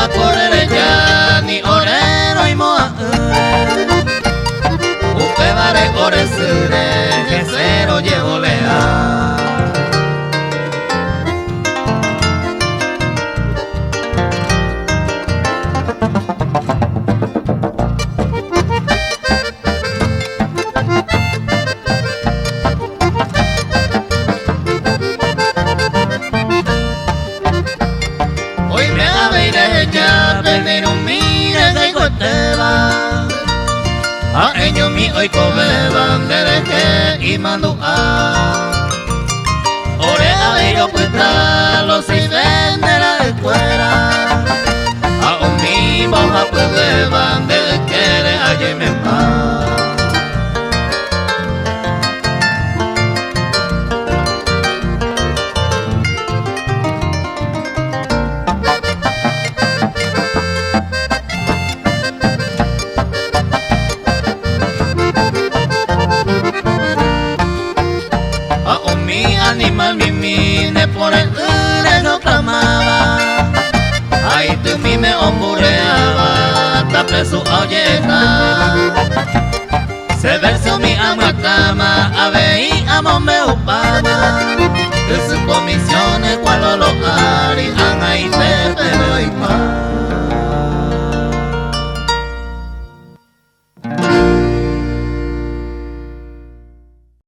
a correr ya ni orero y moa upe vare oresure que cero llevo lea. A ellos mi hoy cobeban desde que y mando a ore a bello puesta los seis ven de la escuela a un mismo a pues beban desde que de ayer me va. Animal mimine por el no clamaba, ay tú mi me ombureaba, hasta preso oyeta. Se verso mi ama cama, ave y amo me upaba, de sus comisiones cual lo haría.